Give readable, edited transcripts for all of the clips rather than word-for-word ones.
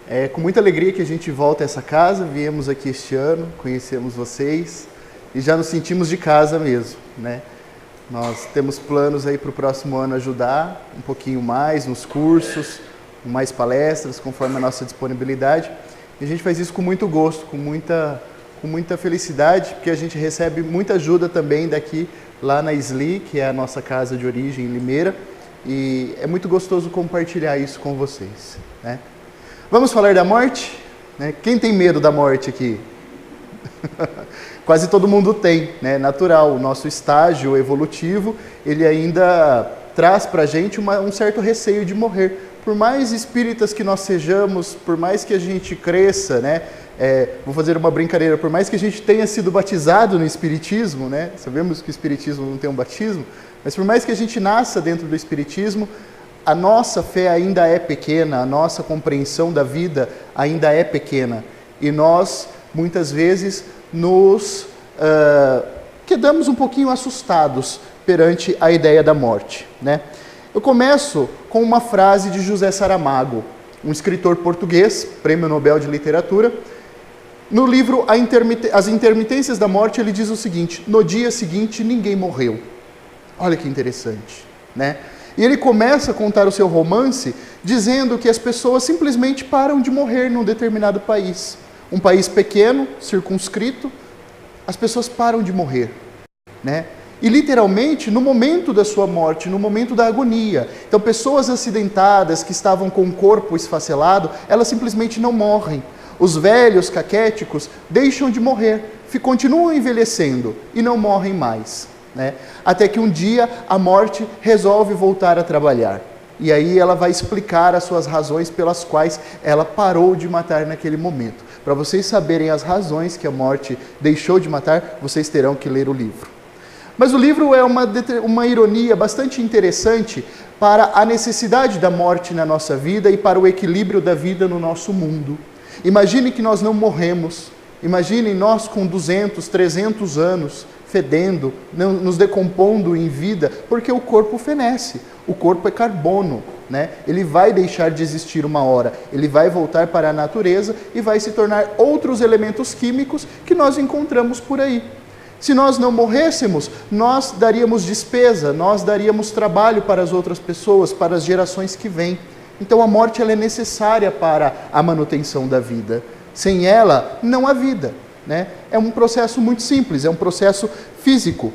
É com muita alegria que a gente volta a essa casa, viemos aqui este ano, conhecemos vocês e já nos sentimos de casa mesmo, né? Nós temos planos aí para o próximo ano ajudar um pouquinho mais nos cursos, com mais palestras, conforme a nossa disponibilidade. E a gente faz isso com muito gosto, com muita felicidade, porque a gente recebe muita ajuda também daqui, lá na SLI, que é a nossa casa de origem em Limeira, e é muito gostoso compartilhar isso com vocês, né? Vamos falar da morte? Né? Quem tem medo da morte aqui? Quase todo mundo tem, né? Natural. O nosso estágio evolutivo, ele ainda traz para a gente um certo receio de morrer. Por mais espíritas que nós sejamos, por mais que a gente cresça, né? Vou fazer uma brincadeira, por mais que a gente tenha sido batizado no Espiritismo, né? Sabemos que o Espiritismo não tem um batismo, mas por mais que a gente nasça dentro do Espiritismo, a nossa fé ainda é pequena, a nossa compreensão da vida ainda é pequena. E nós, muitas vezes, nos quedamos um pouquinho assustados perante a ideia da morte, né? Eu começo com uma frase de José Saramago, um escritor português, Prêmio Nobel de Literatura. No livro As Intermitências da Morte, ele diz o seguinte: no dia seguinte ninguém morreu. Olha que interessante, né? E ele começa a contar o seu romance dizendo que as pessoas simplesmente param de morrer num determinado país. Um país pequeno, circunscrito, as pessoas param de morrer, né? E literalmente no momento da sua morte, no momento da agonia. Então pessoas acidentadas que estavam com o corpo esfacelado, elas simplesmente não morrem. Os velhos caquéticos deixam de morrer, continuam envelhecendo e não morrem mais, né? Até que um dia a morte resolve voltar a trabalhar. E aí ela vai explicar as suas razões pelas quais ela parou de matar naquele momento. Para vocês saberem as razões que a morte deixou de matar, vocês terão que ler o livro. Mas o livro é uma ironia bastante interessante para a necessidade da morte na nossa vida e para o equilíbrio da vida no nosso mundo. Imagine que nós não morremos. Imaginem nós com 200, 300 anos, fedendo, nos decompondo em vida, porque o corpo fenece. O corpo é carbono, né? Ele vai deixar de existir uma hora. Ele vai voltar para a natureza e vai se tornar outros elementos químicos que nós encontramos por aí. Se nós não morrêssemos, nós daríamos despesa, nós daríamos trabalho para as outras pessoas, para as gerações que vêm. Então a morte ela é necessária para a manutenção da vida. Sem ela, não há vida, né? É um processo muito simples, é um processo físico.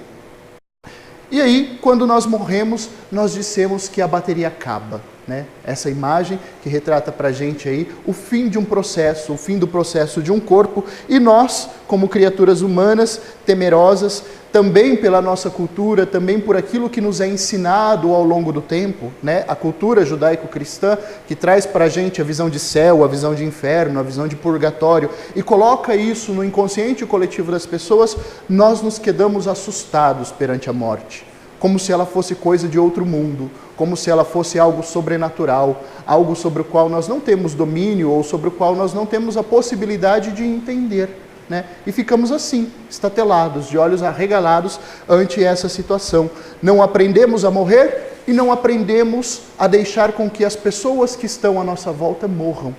E aí, quando nós morremos, nós dissemos que a bateria acaba, né? Essa imagem que retrata para a gente aí o fim de um processo, o fim do processo de um corpo, e nós, como criaturas humanas, temerosas, também pela nossa cultura, também por aquilo que nos é ensinado ao longo do tempo, né? A cultura judaico-cristã, que traz para a gente a visão de céu, a visão de inferno, a visão de purgatório, e coloca isso no inconsciente coletivo das pessoas, nós nos quedamos assustados perante a morte, como se ela fosse coisa de outro mundo, como se ela fosse algo sobrenatural, algo sobre o qual nós não temos domínio ou sobre o qual nós não temos a possibilidade de entender, né? E ficamos assim, estatelados, de olhos arregalados ante essa situação. Não aprendemos a morrer e não aprendemos a deixar com que as pessoas que estão à nossa volta morram,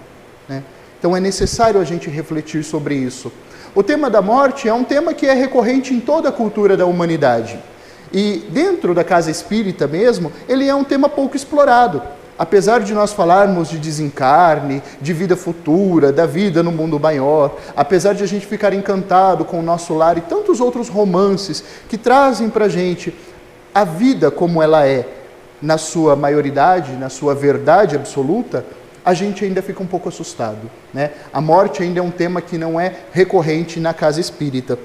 né? Então é necessário a gente refletir sobre isso. O tema da morte é um tema que é recorrente em toda a cultura da humanidade. E dentro da casa espírita mesmo, ele é um tema pouco explorado. Apesar de nós falarmos de desencarne, de vida futura, da vida no mundo maior, apesar de a gente ficar encantado com o nosso lar e tantos outros romances que trazem para a gente a vida como ela é, na sua maioridade, na sua verdade absoluta, a gente ainda fica um pouco assustado, né? A morte ainda é um tema que não é recorrente na casa espírita.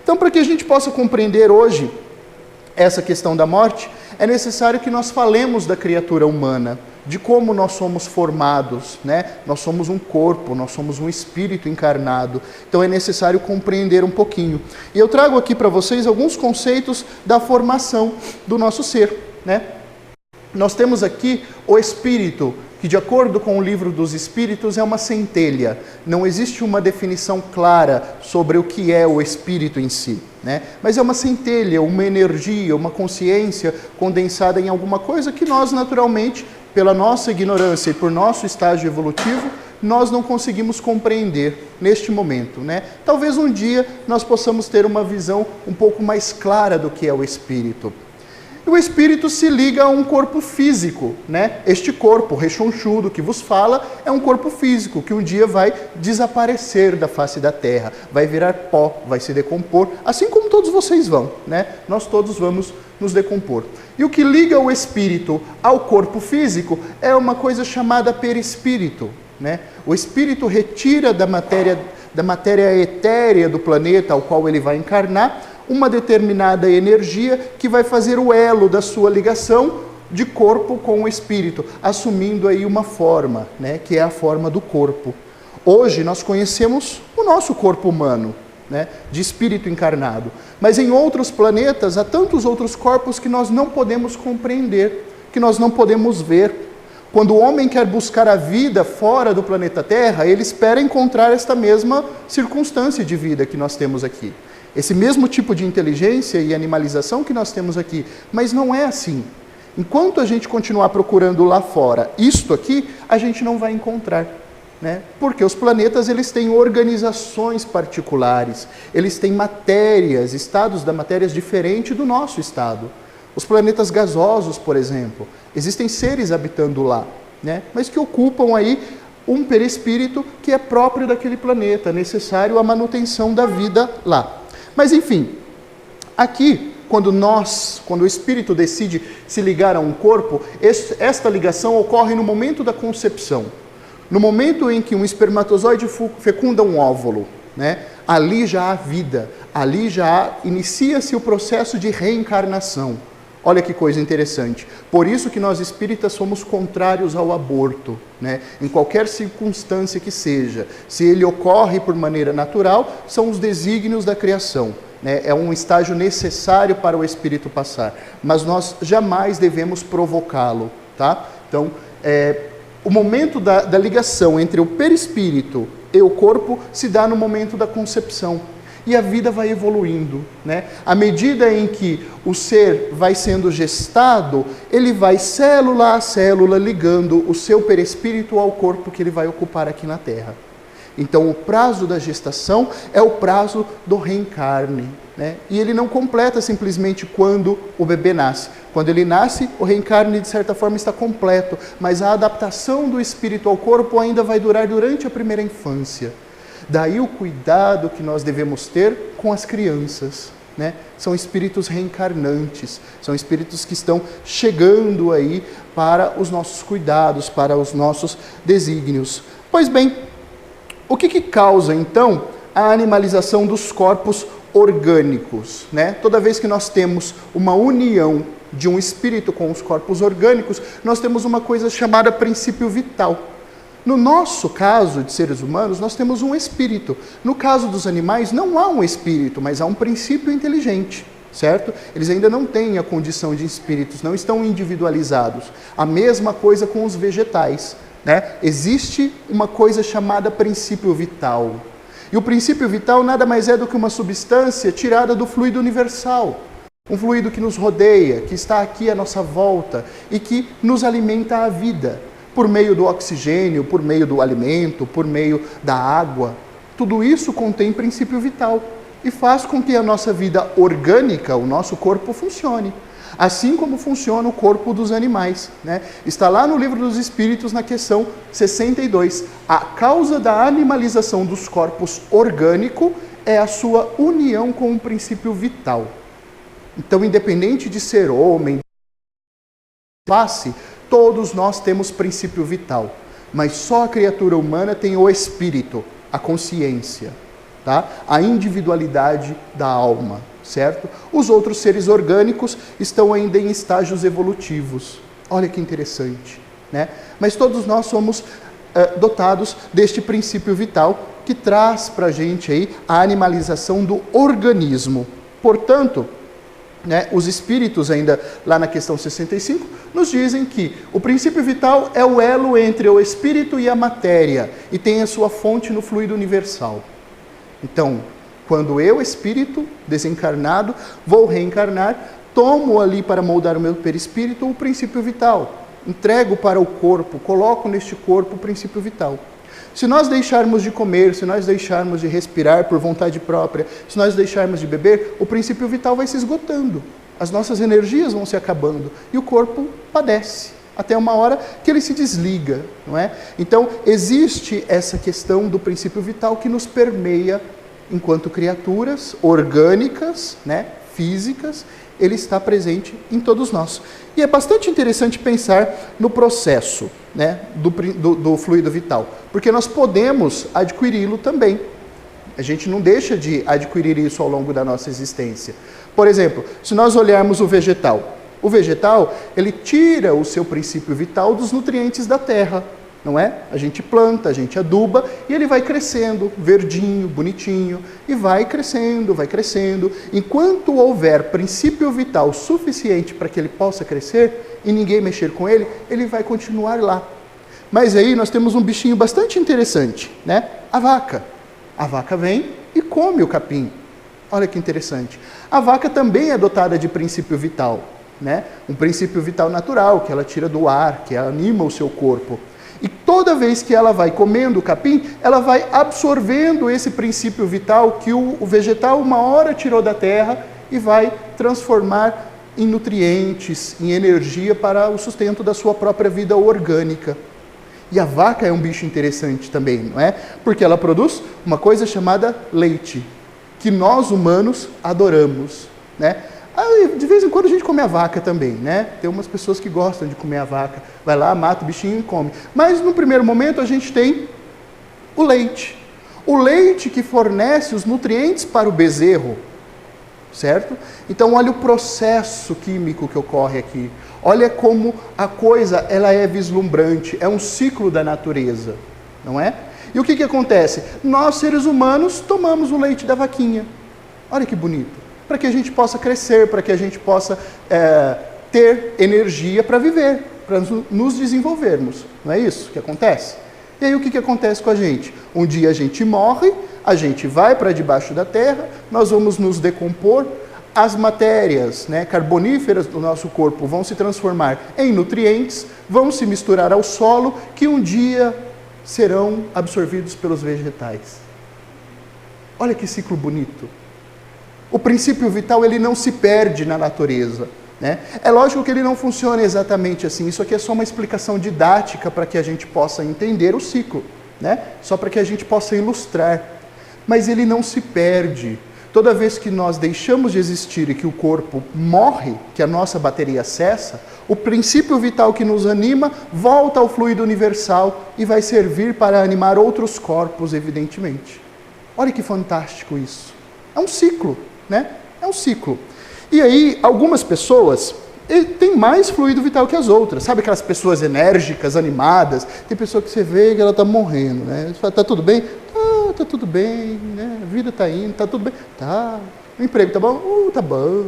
Então, para que a gente possa compreender hoje essa questão da morte, é necessário que nós falemos da criatura humana, de como nós somos formados, né? Nós somos um corpo, nós somos um espírito encarnado. Então é necessário compreender um pouquinho. E eu trago aqui para vocês alguns conceitos da formação do nosso ser, né? Nós temos aqui o espírito, que de acordo com o livro dos Espíritos é uma centelha. Não existe uma definição clara sobre o que é o espírito em si, né? Mas é uma centelha, uma energia, uma consciência condensada em alguma coisa que nós naturalmente, pela nossa ignorância e por nosso estágio evolutivo, nós não conseguimos compreender neste momento, né? Talvez um dia nós possamos ter uma visão um pouco mais clara do que é o espírito. O espírito se liga a um corpo físico, né? Este corpo rechonchudo que vos fala é um corpo físico que um dia vai desaparecer da face da terra, vai virar pó, vai se decompor, assim como todos vocês vão, né? Nós todos vamos nos decompor. E o que liga o espírito ao corpo físico é uma coisa chamada perispírito, né? O espírito retira da matéria etérea do planeta ao qual ele vai encarnar uma determinada energia que vai fazer o elo da sua ligação de corpo com o espírito, assumindo aí uma forma, né, que é a forma do corpo. Hoje nós conhecemos o nosso corpo humano, né, de espírito encarnado, mas em outros planetas há tantos outros corpos que nós não podemos compreender, que nós não podemos ver. Quando o homem quer buscar a vida fora do planeta Terra, ele espera encontrar esta mesma circunstância de vida que nós temos aqui. Esse mesmo tipo de inteligência e animalização que nós temos aqui. Mas não é assim. Enquanto a gente continuar procurando lá fora isto aqui, a gente não vai encontrar, né? Porque os planetas, eles têm organizações particulares, eles têm matérias, estados da matéria diferentes do nosso estado. Os planetas gasosos, por exemplo, existem seres habitando lá, né? Mas que ocupam aí um perispírito que é próprio daquele planeta, necessário à manutenção da vida lá. Mas enfim, aqui, quando o espírito decide se ligar a um corpo, esta ligação ocorre no momento da concepção. No momento em que um espermatozoide fecunda um óvulo, né? Ali já há vida, ali já inicia-se o processo de reencarnação. Olha que coisa interessante. Por isso que nós espíritas somos contrários ao aborto, né? Em qualquer circunstância que seja. Se ele ocorre por maneira natural, são os desígnios da criação, né? É um estágio necessário para o espírito passar. Mas nós jamais devemos provocá-lo, tá? Então, o momento da ligação entre o perispírito e o corpo se dá no momento da concepção. E a vida vai evoluindo, né? À medida em que o ser vai sendo gestado, ele vai célula a célula ligando o seu perispírito ao corpo que ele vai ocupar aqui na Terra. Então o prazo da gestação é o prazo do reencarne, né? E ele não completa simplesmente quando o bebê nasce. Quando ele nasce, o reencarne de certa forma está completo, mas a adaptação do espírito ao corpo ainda vai durar durante a primeira infância. Daí o cuidado que nós devemos ter com as crianças, né? São espíritos reencarnantes, são espíritos que estão chegando aí para os nossos cuidados, para os nossos desígnios. Pois bem, o que causa então a animalização dos corpos orgânicos, né? Toda vez que nós temos uma união de um espírito com os corpos orgânicos, nós temos uma coisa chamada princípio vital. No nosso caso de seres humanos, nós temos um espírito. No caso dos animais, não há um espírito, mas há um princípio inteligente, certo? Eles ainda não têm a condição de espíritos, não estão individualizados. A mesma coisa com os vegetais, né? Existe uma coisa chamada princípio vital. E o princípio vital nada mais é do que uma substância tirada do fluido universal. Um fluido que nos rodeia, que está aqui à nossa volta e que nos alimenta a vida. Por meio do oxigênio, por meio do alimento, por meio da água. Tudo isso contém princípio vital e faz com que a nossa vida orgânica, o nosso corpo, funcione. Assim como funciona o corpo dos animais, né? Está lá no Livro dos Espíritos, na questão 62. A causa da animalização dos corpos orgânicos é a sua união com o princípio vital. Então, independente de ser homem, face, todos nós temos princípio vital, mas só a criatura humana tem o espírito, a consciência, tá? A individualidade da alma, certo? Os outros seres orgânicos estão ainda em estágios evolutivos. Olha que interessante, né? Mas todos nós somos dotados deste princípio vital que traz para a gente aí a animalização do organismo. Portanto, né, os espíritos, ainda lá na questão 65, nos dizem que o princípio vital é o elo entre o espírito e a matéria e tem a sua fonte no fluido universal. Então, quando eu, espírito desencarnado, vou reencarnar, tomo ali para moldar o meu perispírito o princípio vital, entrego para o corpo, coloco neste corpo o princípio vital. Se nós deixarmos de comer, se nós deixarmos de respirar por vontade própria, se nós deixarmos de beber, o princípio vital vai se esgotando. As nossas energias vão se acabando e o corpo padece, até uma hora que ele se desliga, não é? Então, existe essa questão do princípio vital que nos permeia enquanto criaturas orgânicas, né, físicas, ele está presente em todos nós. E é bastante interessante pensar no processo, né, do fluido vital, porque nós podemos adquiri-lo também. A gente não deixa de adquirir isso ao longo da nossa existência. Por exemplo, se nós olharmos o vegetal, ele tira o seu princípio vital dos nutrientes da terra, não é? A gente planta, a gente aduba e ele vai crescendo, verdinho, bonitinho, e vai crescendo, vai crescendo. Enquanto houver princípio vital suficiente para que ele possa crescer e ninguém mexer com ele, ele vai continuar lá. Mas aí nós temos um bichinho bastante interessante, né? A vaca. A vaca vem e come o capim. Olha que interessante. A vaca também é dotada de princípio vital, né? Um princípio vital natural, que ela tira do ar, que anima o seu corpo. E toda vez que ela vai comendo o capim, ela vai absorvendo esse princípio vital que o vegetal uma hora tirou da terra e vai transformar em nutrientes, em energia para o sustento da sua própria vida orgânica. E a vaca é um bicho interessante também, não é? Porque ela produz uma coisa chamada leite, que nós humanos adoramos, né? De vez em quando a gente come a vaca também, né? Tem umas pessoas que gostam de comer a vaca. Vai lá, mata o bichinho e come. Mas no primeiro momento a gente tem o leite. O leite que fornece os nutrientes para o bezerro, certo? Então olha o processo químico que ocorre aqui. Olha como a coisa ela é vislumbrante, é um ciclo da natureza, não é? E o que acontece? Nós, seres humanos, tomamos o leite da vaquinha. Olha que bonito. Para que a gente possa crescer, para que a gente possa ter energia para viver, para nos desenvolvermos. Não é isso que acontece? E aí o que acontece com a gente? Um dia a gente morre, a gente vai para debaixo da terra, nós vamos nos decompor, as matérias, né, carboníferas do nosso corpo vão se transformar em nutrientes, vão se misturar ao solo, que um dia serão absorvidos pelos vegetais. Olha que ciclo bonito. O princípio vital ele não se perde na natureza, né? É lógico que ele não funciona exatamente assim. Isso aqui é só uma explicação didática para que a gente possa entender o ciclo, né? Só para que a gente possa ilustrar. Mas ele não se perde. Toda vez que nós deixamos de existir e que o corpo morre, que a nossa bateria cessa, o princípio vital que nos anima volta ao fluido universal e vai servir para animar outros corpos, evidentemente. Olha que fantástico isso. É um ciclo. Né? É um ciclo. E aí, algumas pessoas têm mais fluido vital que as outras. Sabe aquelas pessoas enérgicas, animadas? Tem pessoa que você vê que ela está morrendo. Né? Você fala, tá tudo bem? Tá tudo bem. Né? A vida está indo, tá tudo bem? Tá. O emprego tá bom? Tá bom.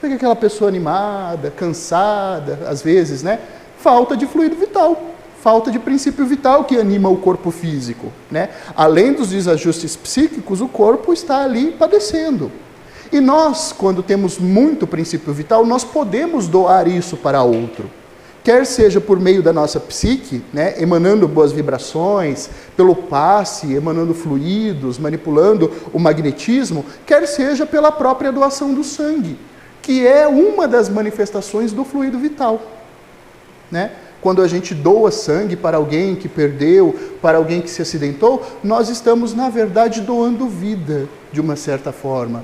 Pega aquela pessoa animada, cansada, às vezes, né? Falta de fluido vital. Falta de princípio vital que anima o corpo físico. Né? Além dos desajustes psíquicos, o corpo está ali padecendo. E nós, quando temos muito princípio vital, nós podemos doar isso para outro. Quer seja por meio da nossa psique, né, emanando boas vibrações, pelo passe, emanando fluidos, manipulando o magnetismo, quer seja pela própria doação do sangue, que é uma das manifestações do fluido vital. Né? Quando a gente doa sangue para alguém que perdeu, para alguém que se acidentou, nós estamos, na verdade, doando vida, de uma certa forma.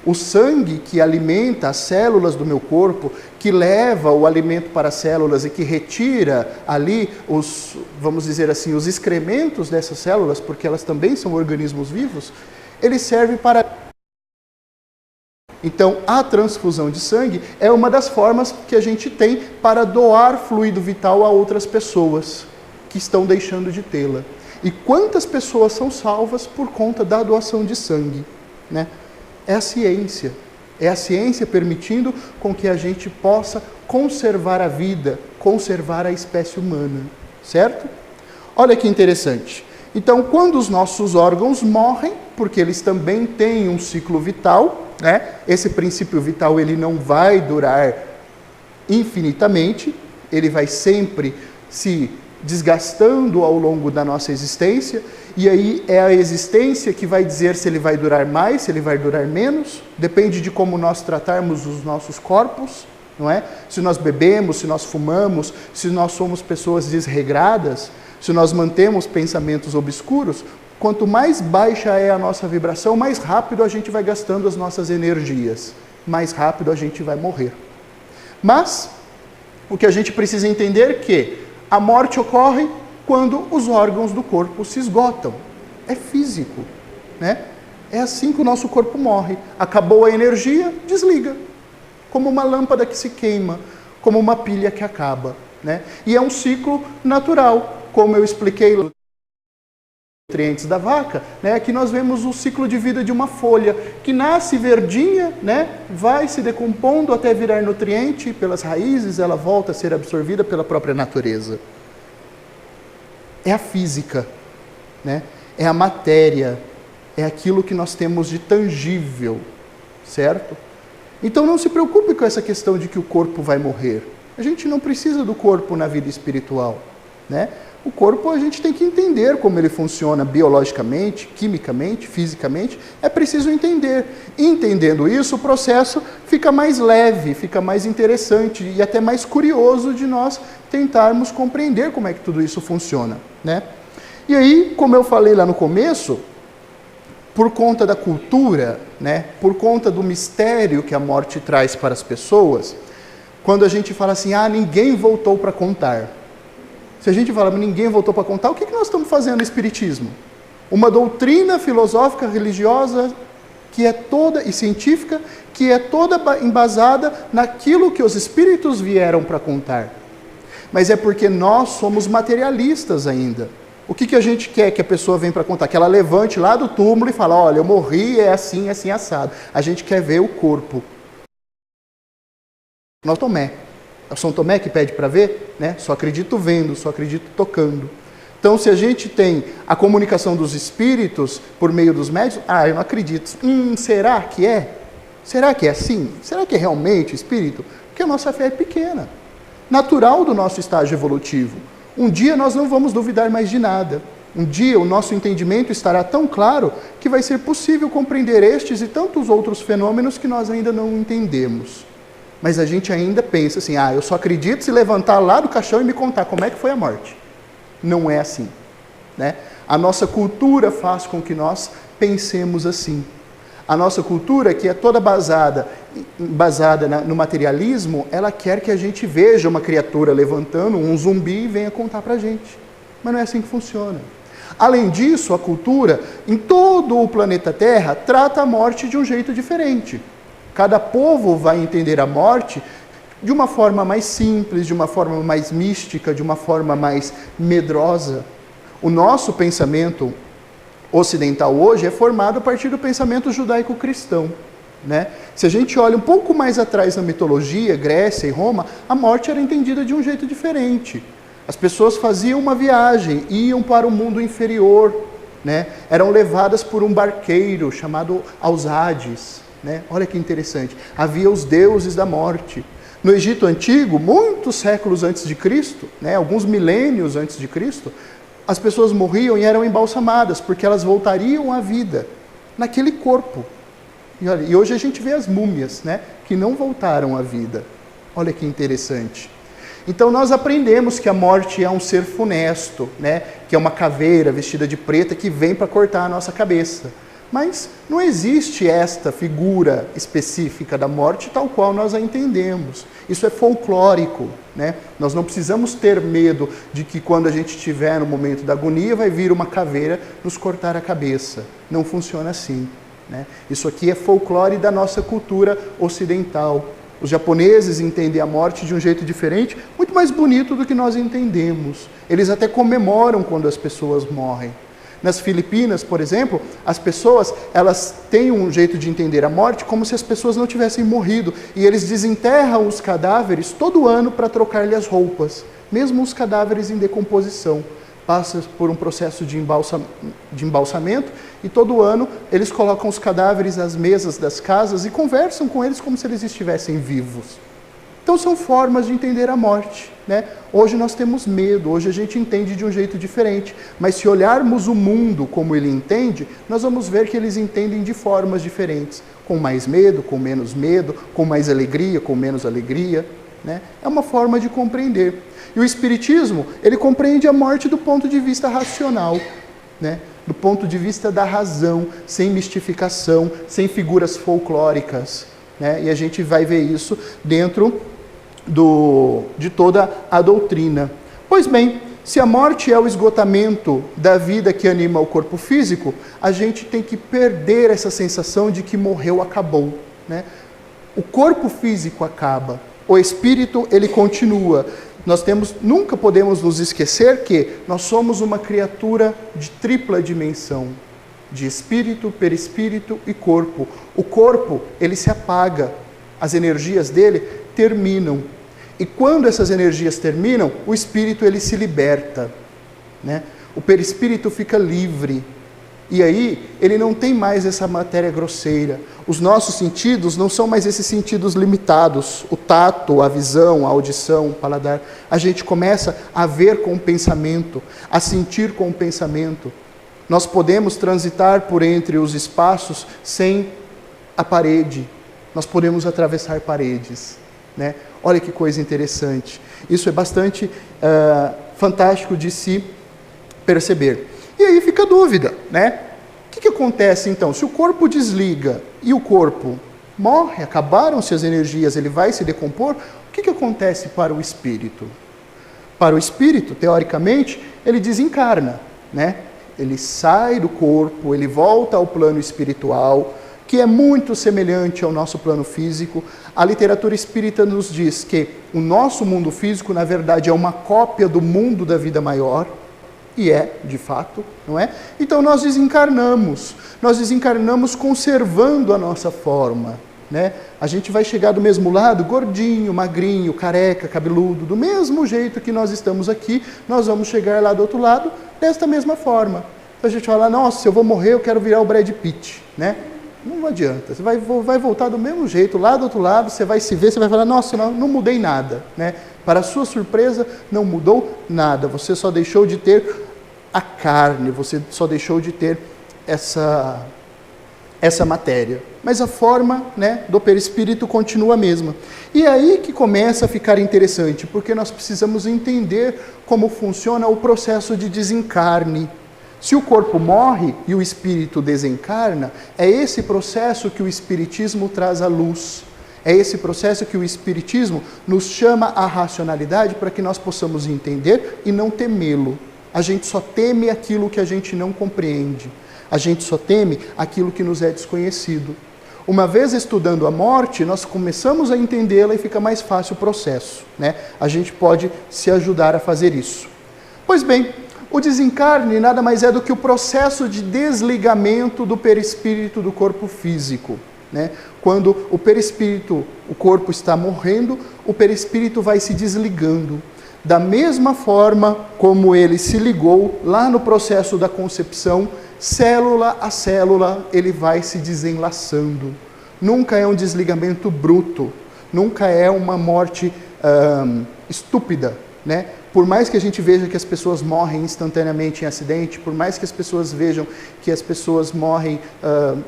O sangue que alimenta as células do meu corpo, que leva o alimento para as células e que retira ali os, vamos dizer assim, os excrementos dessas células, porque elas também são organismos vivos, ele serve para... Então, a transfusão de sangue é uma das formas que a gente tem para doar fluido vital a outras pessoas que estão deixando de tê-la. E quantas pessoas são salvas por conta da doação de sangue, né? É a ciência permitindo com que a gente possa conservar a vida, conservar a espécie humana, certo? Olha que interessante. Então, quando os nossos órgãos morrem, porque eles também têm um ciclo vital, né? Esse princípio vital ele não vai durar infinitamente, ele vai sempre se desgastando ao longo da nossa existência, e aí é a existência que vai dizer se ele vai durar mais, se ele vai durar menos, depende de como nós tratarmos os nossos corpos, não é? Se nós bebemos, se nós fumamos, se nós somos pessoas desregradas, se nós mantemos pensamentos obscuros, quanto mais baixa é a nossa vibração, mais rápido a gente vai gastando as nossas energias, mais rápido a gente vai morrer. Mas o que a gente precisa entender é que a morte ocorre quando os órgãos do corpo se esgotam. É físico, né? É assim que o nosso corpo morre. Acabou a energia, desliga. Como uma lâmpada que se queima, como uma pilha que acaba, né? E é um ciclo natural, como eu expliquei nos nutrientes da vaca, né? Aqui nós vemos o ciclo de vida de uma folha, que nasce verdinha, né? Vai se decompondo até virar nutriente, pelas raízes ela volta a ser absorvida pela própria natureza. É a física, né? É a matéria, é aquilo que nós temos de tangível, certo? Então não se preocupe com essa questão de que o corpo vai morrer. A gente não precisa do corpo na vida espiritual, né? O corpo a gente tem que entender como ele funciona biologicamente, quimicamente, fisicamente. É preciso entender. Entendendo isso, o processo fica mais leve, fica mais interessante e até mais curioso de nós tentarmos compreender como é que tudo isso funciona, né? E aí, como eu falei lá no começo, por conta da cultura, né, por conta do mistério que a morte traz para as pessoas, quando a gente fala assim, ninguém voltou para contar. Se a gente fala, ninguém voltou para contar, o que nós estamos fazendo no Espiritismo? Uma doutrina filosófica, religiosa, que é toda, e científica, que é toda embasada naquilo que os Espíritos vieram para contar. Mas é porque nós somos materialistas ainda. O que a gente quer que a pessoa venha para contar? Que ela levante lá do túmulo e fale, olha, eu morri, é assim, assado. A gente quer ver o corpo. Nós Tomé. É o São Tomé que pede para ver, né? Só acredito vendo, só acredito tocando. Então, se a gente tem a comunicação dos espíritos por meio dos médios, eu não acredito. Será que é? Será que é assim? Será que é realmente espírito? Porque a nossa fé é pequena. Natural do nosso estágio evolutivo. Um dia nós não vamos duvidar mais de nada. Um dia o nosso entendimento estará tão claro que vai ser possível compreender estes e tantos outros fenômenos que nós ainda não entendemos. Mas a gente ainda pensa assim, eu só acredito se levantar lá do caixão e me contar como é que foi a morte. Não é assim, né? A nossa cultura faz com que nós pensemos assim. A nossa cultura, que é toda basada no materialismo, ela quer que a gente veja uma criatura levantando, um zumbi, e venha contar pra gente. Mas não é assim que funciona. Além disso, a cultura, em todo o planeta Terra, trata a morte de um jeito diferente. Cada povo vai entender a morte de uma forma mais simples, de uma forma mais mística, de uma forma mais medrosa. O nosso pensamento ocidental hoje é formado a partir do pensamento judaico-cristão, né? Se a gente olha um pouco mais atrás na mitologia, Grécia e Roma, a morte era entendida de um jeito diferente. As pessoas faziam uma viagem, iam para o mundo inferior, né? Eram levadas por um barqueiro chamado Alçades. Né? Olha que interessante, havia os deuses da morte. No Egito Antigo, muitos séculos antes de Cristo, né, alguns milênios antes de Cristo, as pessoas morriam e eram embalsamadas, porque elas voltariam à vida, naquele corpo. E hoje a gente vê as múmias, né, que não voltaram à vida. Olha que interessante. Então nós aprendemos que a morte é um ser funesto, né, que é uma caveira vestida de preta que vem para cortar a nossa cabeça. Mas não existe esta figura específica da morte tal qual nós a entendemos. Isso é folclórico, né? Nós não precisamos ter medo de que quando a gente estiver no momento da agonia vai vir uma caveira nos cortar a cabeça. Não funciona assim, né? Isso aqui é folclore da nossa cultura ocidental. Os japoneses entendem a morte de um jeito diferente, muito mais bonito do que nós entendemos. Eles até comemoram quando as pessoas morrem. Nas Filipinas, por exemplo, as pessoas, elas têm um jeito de entender a morte como se as pessoas não tivessem morrido. E eles desenterram os cadáveres todo ano para trocar-lhe as roupas. Mesmo os cadáveres em decomposição. Passa por um processo de embalsamento e todo ano eles colocam os cadáveres às mesas das casas e conversam com eles como se eles estivessem vivos. Então são formas de entender a morte, né? Hoje nós temos medo, hoje a gente entende de um jeito diferente, mas se olharmos o mundo como ele entende, nós vamos ver que eles entendem de formas diferentes, com mais medo, com menos medo, com mais alegria, com menos alegria, né? É uma forma de compreender. E o Espiritismo, ele compreende a morte do ponto de vista racional, né? Do ponto de vista da razão, sem mistificação, sem figuras folclóricas, né? E a gente vai ver isso dentro de toda a doutrina. Pois bem, se a morte é o esgotamento da vida que anima o corpo físico, a gente tem que perder essa sensação de que morreu, acabou, né? O corpo físico acaba, o espírito ele continua. Nunca podemos nos esquecer que nós somos uma criatura de tripla dimensão, de espírito, perispírito e corpo. O corpo, ele se apaga, as energias dele terminam. E quando essas energias terminam, o espírito ele se liberta, né? O perispírito fica livre. E aí, ele não tem mais essa matéria grosseira. Os nossos sentidos não são mais esses sentidos limitados. O tato, a visão, a audição, o paladar. A gente começa a ver com o pensamento, a sentir com o pensamento. Nós podemos transitar por entre os espaços sem a parede. Nós podemos atravessar paredes, né? Olha que coisa interessante. Isso é bastante fantástico de se perceber. E aí fica a dúvida, né? O que acontece então? Se o corpo desliga e o corpo morre, acabaram-se as energias, ele vai se decompor, o que acontece para o espírito? Para o espírito, teoricamente, ele desencarna, né? Ele sai do corpo, ele volta ao plano espiritual, que é muito semelhante ao nosso plano físico. A literatura espírita nos diz que o nosso mundo físico, na verdade, é uma cópia do mundo da vida maior, e é, de fato, não é? Então nós desencarnamos conservando a nossa forma, né? A gente vai chegar do mesmo lado, gordinho, magrinho, careca, cabeludo, do mesmo jeito que nós estamos aqui, nós vamos chegar lá do outro lado, desta mesma forma. A gente fala, nossa, se eu vou morrer, eu quero virar o Brad Pitt, né? Não adianta, você vai voltar do mesmo jeito, lá do outro lado, você vai se ver, você vai falar, nossa, não mudei nada, né? Para a sua surpresa, não mudou nada, você só deixou de ter a carne, você só deixou de ter essa matéria. Mas a forma, né, do perispírito continua a mesma. E é aí que começa a ficar interessante, porque nós precisamos entender como funciona o processo de desencarne. Se o corpo morre e o espírito desencarna, é esse processo que o Espiritismo traz à luz. É esse processo que o Espiritismo nos chama à racionalidade para que nós possamos entender e não temê-lo. A gente só teme aquilo que a gente não compreende. A gente só teme aquilo que nos é desconhecido. Uma vez estudando a morte, nós começamos a entendê-la e fica mais fácil o processo, né? A gente pode se ajudar a fazer isso. Pois bem, o desencarne nada mais é do que o processo de desligamento do perispírito do corpo físico, né? Quando o perispírito, o corpo está morrendo, o perispírito vai se desligando. Da mesma forma como ele se ligou lá no processo da concepção, célula a célula, ele vai se desenlaçando. Nunca é um desligamento bruto, nunca é uma morte estúpida, né? Por mais que a gente veja que as pessoas morrem instantaneamente em acidente, por mais que as pessoas vejam que as pessoas morrem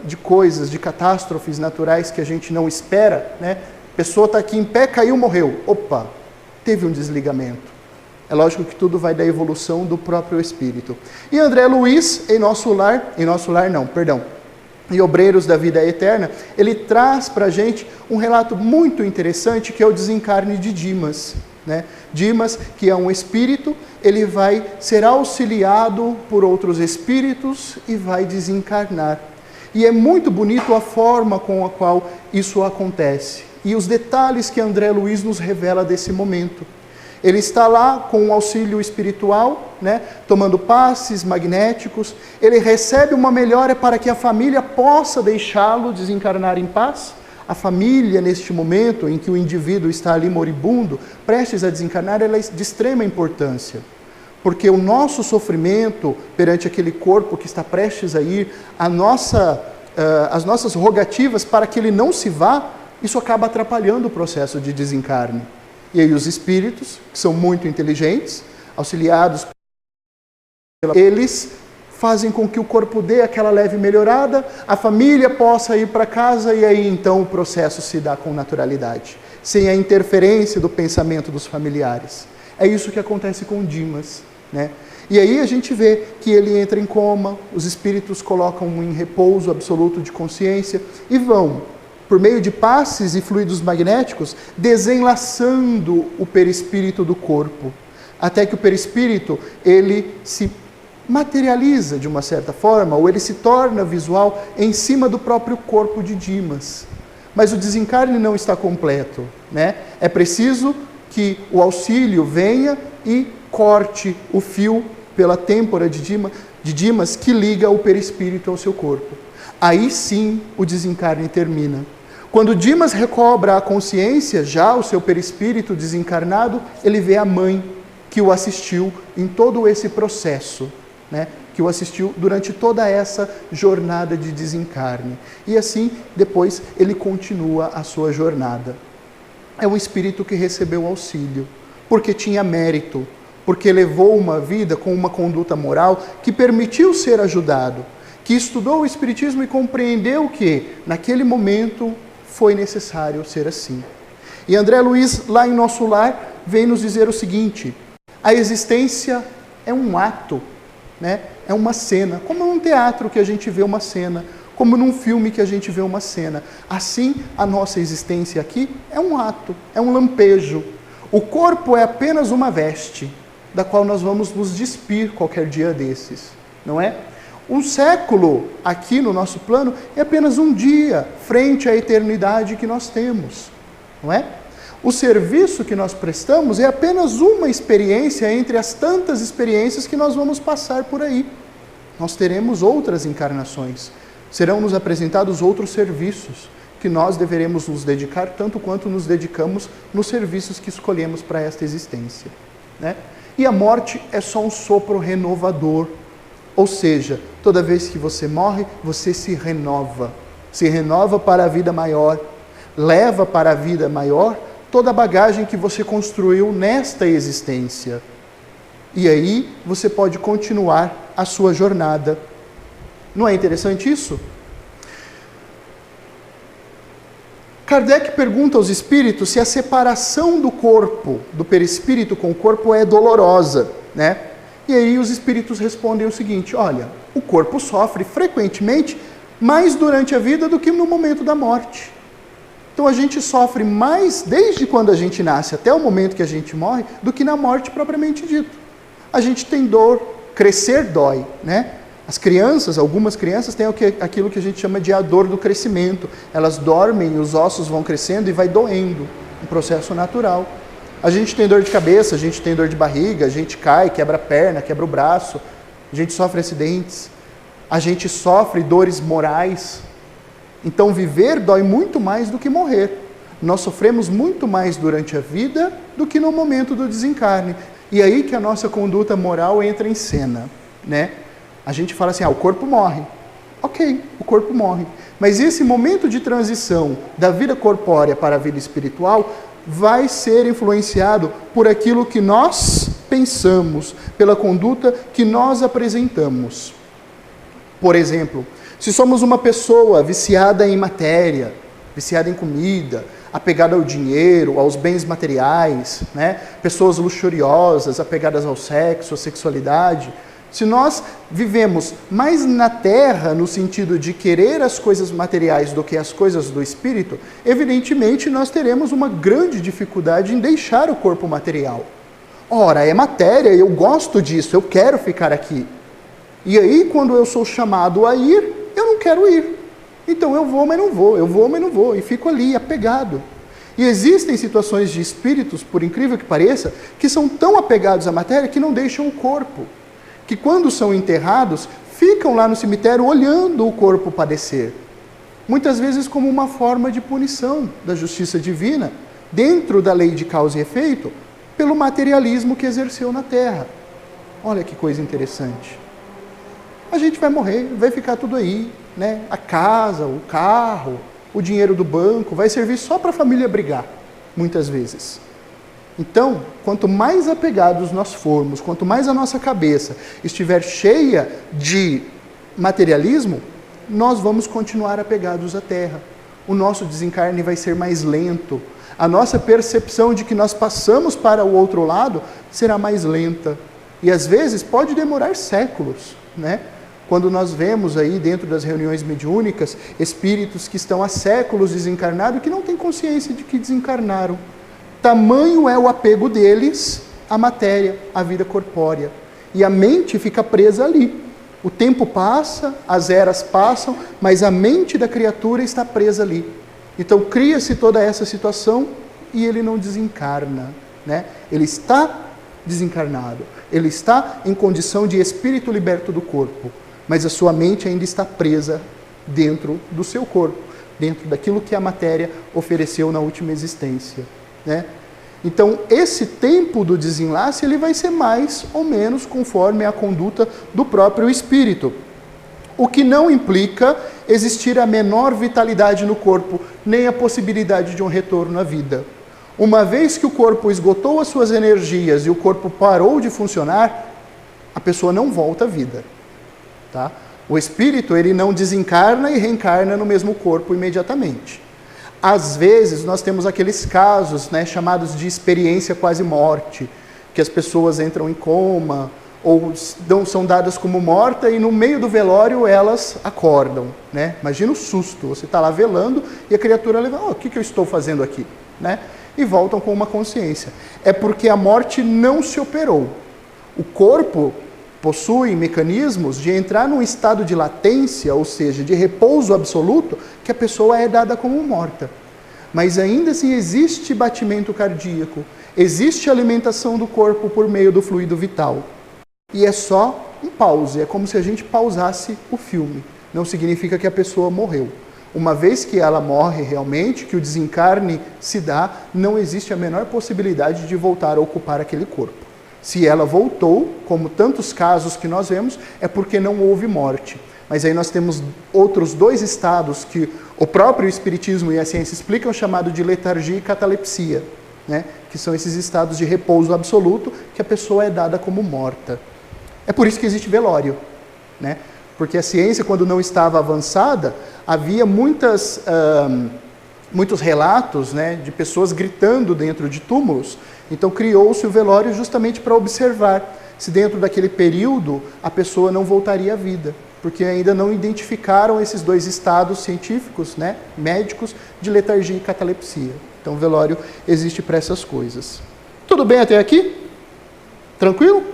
de coisas, de catástrofes naturais que a gente não espera, né? A pessoa está aqui em pé, caiu, morreu. Opa, teve um desligamento. É lógico que tudo vai da evolução do próprio espírito. E André Luiz, em Obreiros da Vida Eterna, ele traz para a gente um relato muito interessante, que é o desencarne de Dimas, né? Dimas, que é um espírito, ele vai ser auxiliado por outros espíritos e vai desencarnar. E é muito bonito a forma com a qual isso acontece. E os detalhes que André Luiz nos revela desse momento. Ele está lá com um auxílio espiritual, né, tomando passes magnéticos. Ele recebe uma melhora para que a família possa deixá-lo desencarnar em paz. A família, neste momento em que o indivíduo está ali moribundo, prestes a desencarnar, ela é de extrema importância. Porque o nosso sofrimento perante aquele corpo que está prestes a ir, as nossas rogativas para que ele não se vá, isso acaba atrapalhando o processo de desencarne. E aí os espíritos, que são muito inteligentes, auxiliados, eles fazem com que o corpo dê aquela leve melhorada, a família possa ir para casa e aí então o processo se dá com naturalidade, sem a interferência do pensamento dos familiares. É isso que acontece com Dimas, né? E aí a gente vê que ele entra em coma, os espíritos colocam em repouso absoluto de consciência e vão, por meio de passes e fluidos magnéticos, desenlaçando o perispírito do corpo, até que o perispírito, ele se materializa de uma certa forma, ou ele se torna visual em cima do próprio corpo de Dimas. Mas o desencarne não está completo, né? É preciso que o auxílio venha e corte o fio pela têmpora de Dimas que liga o perispírito ao seu corpo. Aí sim o desencarne termina. Quando Dimas recobra a consciência, já o seu perispírito desencarnado, ele vê a mãe que o assistiu em todo esse processo, né? Que o assistiu durante toda essa jornada de desencarne. E assim, depois, ele continua a sua jornada. É um espírito que recebeu auxílio, porque tinha mérito, porque levou uma vida com uma conduta moral que permitiu ser ajudado, que estudou o Espiritismo e compreendeu que, naquele momento, foi necessário ser assim. E André Luiz, lá em Nosso Lar, vem nos dizer o seguinte: a existência é um ato, né? É uma cena, como num teatro que a gente vê uma cena, como num filme que a gente vê uma cena. Assim, a nossa existência aqui é um ato, é um lampejo. O corpo é apenas uma veste, da qual nós vamos nos despir qualquer dia desses, não é? Um século aqui no nosso plano é apenas um dia frente à eternidade que nós temos, não é? O serviço que nós prestamos é apenas uma experiência entre as tantas experiências que nós vamos passar por aí. Nós teremos outras encarnações, serão nos apresentados outros serviços que nós deveremos nos dedicar tanto quanto nos dedicamos nos serviços que escolhemos para esta existência, né? E a morte é só um sopro renovador. Ou seja, toda vez que você morre, você se renova para a vida maior, leva para a vida maior toda a bagagem que você construiu nesta existência. E aí você pode continuar a sua jornada. Não é interessante isso? Kardec pergunta aos espíritos se a separação do corpo, do perispírito com o corpo é dolorosa, né? E aí os espíritos respondem o seguinte: olha, o corpo sofre frequentemente mais durante a vida do que no momento da morte. Então a gente sofre mais desde quando a gente nasce até o momento que a gente morre do que na morte propriamente dito. A gente tem dor, crescer dói, né? As crianças, algumas crianças têm aquilo que a gente chama de a dor do crescimento. Elas dormem, os ossos vão crescendo e vai doendo, um processo natural. A gente tem dor de cabeça, a gente tem dor de barriga, a gente cai, quebra a perna, quebra o braço, a gente sofre acidentes, a gente sofre dores morais. Então viver dói muito mais do que morrer. Nós sofremos muito mais durante a vida do que no momento do desencarne. E aí que a nossa conduta moral entra em cena, né? A gente fala assim, o corpo morre. Ok, o corpo morre. Mas esse momento de transição da vida corpórea para a vida espiritual vai ser influenciado por aquilo que nós pensamos, pela conduta que nós apresentamos. Por exemplo, se somos uma pessoa viciada em matéria, viciada em comida, apegada ao dinheiro, aos bens materiais, né? Pessoas luxuriosas, apegadas ao sexo, à sexualidade, se nós vivemos mais na terra, no sentido de querer as coisas materiais do que as coisas do espírito, evidentemente nós teremos uma grande dificuldade em deixar o corpo material. Ora, é matéria, eu gosto disso, eu quero ficar aqui. E aí, quando eu sou chamado a ir, eu não quero ir. Então eu vou, mas não vou, eu vou, mas não vou, e fico ali, apegado. E existem situações de espíritos, por incrível que pareça, que são tão apegados à matéria que não deixam o corpo. Que quando são enterrados, ficam lá no cemitério olhando o corpo padecer. Muitas vezes como uma forma de punição da justiça divina, dentro da lei de causa e efeito, pelo materialismo que exerceu na terra. Olha que coisa interessante. A gente vai morrer, vai ficar tudo aí, né? A casa, o carro, o dinheiro do banco, vai servir só para a família brigar, muitas vezes. Então, quanto mais apegados nós formos, quanto mais a nossa cabeça estiver cheia de materialismo, nós vamos continuar apegados à terra. O nosso desencarne vai ser mais lento. A nossa percepção de que nós passamos para o outro lado será mais lenta. E às vezes pode demorar séculos, né? Quando nós vemos aí dentro das reuniões mediúnicas, espíritos que estão há séculos desencarnados e que não têm consciência de que desencarnaram. Tamanho é o apego deles à matéria, à vida corpórea. E a mente fica presa ali. O tempo passa, as eras passam, mas a mente da criatura está presa ali. Então cria-se toda essa situação e ele não desencarna, né? Ele está desencarnado, ele está em condição de espírito liberto do corpo, mas a sua mente ainda está presa dentro do seu corpo, dentro daquilo que a matéria ofereceu na última existência, né? Então, esse tempo do desenlace ele vai ser mais ou menos conforme a conduta do próprio espírito. O que não implica existir a menor vitalidade no corpo, nem a possibilidade de um retorno à vida. Uma vez que o corpo esgotou as suas energias e o corpo parou de funcionar, a pessoa não volta à vida, tá? O espírito ele não desencarna e reencarna no mesmo corpo imediatamente. Às vezes, nós temos aqueles casos, né, chamados de experiência quase morte, que as pessoas entram em coma, ou são dadas como morta e no meio do velório elas acordam, né? Imagina o susto, você está lá velando e a criatura leva, o que eu estou fazendo aqui? Né? E voltam com uma consciência. É porque a morte não se operou. O corpo possui mecanismos de entrar num estado de latência, ou seja, de repouso absoluto, que a pessoa é dada como morta. Mas ainda assim existe batimento cardíaco, existe alimentação do corpo por meio do fluido vital. E é só um pause, é como se a gente pausasse o filme. Não significa que a pessoa morreu. Uma vez que ela morre realmente, que o desencarne se dá, não existe a menor possibilidade de voltar a ocupar aquele corpo. Se ela voltou, como tantos casos que nós vemos, é porque não houve morte. Mas aí nós temos outros dois estados que o próprio Espiritismo e a ciência explicam, chamado de letargia e catalepsia, né? Que são esses estados de repouso absoluto que a pessoa é dada como morta. É por isso que existe velório, né? Porque a ciência, quando não estava avançada, havia muitos relatos, né, de pessoas gritando dentro de túmulos. Então criou-se o velório justamente para observar se dentro daquele período a pessoa não voltaria à vida, porque ainda não identificaram esses dois estados científicos, né, médicos, de letargia e catalepsia. Então o velório existe para essas coisas. Tudo bem até aqui? Tranquilo?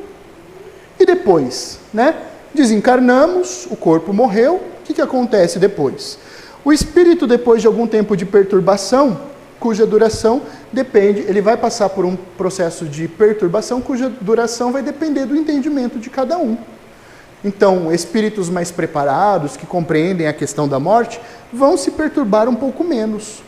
E depois, né? Desencarnamos, o corpo morreu, o que acontece depois? O espírito, depois de algum tempo de perturbação, cuja duração depende, ele vai passar por um processo de perturbação cuja duração vai depender do entendimento de cada um. Então, espíritos mais preparados, que compreendem a questão da morte, vão se perturbar um pouco menos.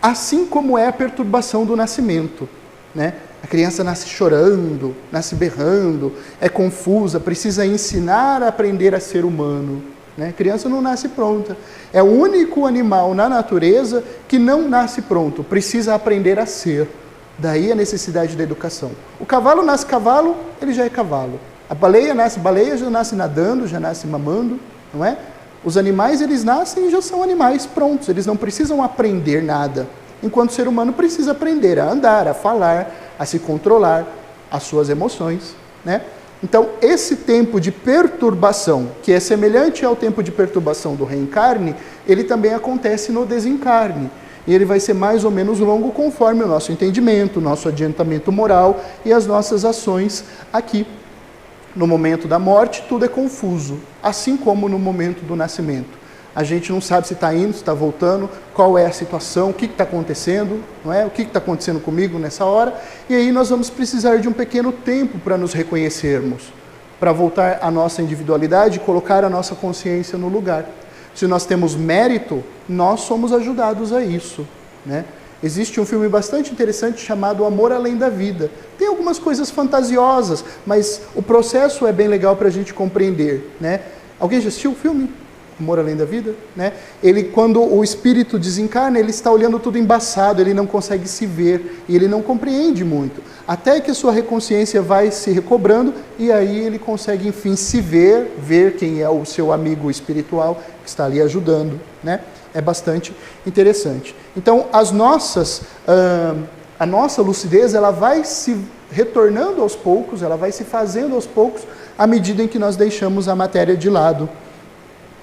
Assim como é a perturbação do nascimento, né? A criança nasce chorando, nasce berrando, é confusa, precisa ensinar a aprender a ser humano, né? A criança não nasce pronta. É o único animal na natureza que não nasce pronto, precisa aprender a ser. Daí a necessidade da educação. O cavalo nasce cavalo, ele já é cavalo. A baleia nasce baleia, já nasce nadando, já nasce mamando, não é? Os animais, eles nascem e já são animais prontos, eles não precisam aprender nada. Enquanto o ser humano precisa aprender a andar, a falar, a se controlar, as suas emoções, né? Então, esse tempo de perturbação, que é semelhante ao tempo de perturbação do reencarne, ele também acontece no desencarne. E ele vai ser mais ou menos longo conforme o nosso entendimento, o nosso adiantamento moral e as nossas ações aqui. No momento da morte, tudo é confuso, assim como no momento do nascimento. A gente não sabe se está indo, se está voltando, qual é a situação, o que está acontecendo, não é? O que está acontecendo comigo nessa hora. E aí nós vamos precisar de um pequeno tempo para nos reconhecermos, para voltar à nossa individualidade e colocar a nossa consciência no lugar. Se nós temos mérito, nós somos ajudados a isso, né? Existe um filme bastante interessante chamado Amor Além da Vida. Tem algumas coisas fantasiosas, mas o processo é bem legal para a gente compreender, né? Alguém já assistiu o filme? Amor além da vida, né? Ele, quando o espírito desencarna, ele está olhando tudo embaçado, ele não consegue se ver, e ele não compreende muito. Até que a sua reconsciência vai se recobrando, e aí ele consegue, enfim, se ver quem é o seu amigo espiritual, que está ali ajudando, né? É bastante interessante. Então, a nossa lucidez, ela vai se retornando aos poucos, ela vai se fazendo aos poucos, à medida em que nós deixamos a matéria de lado.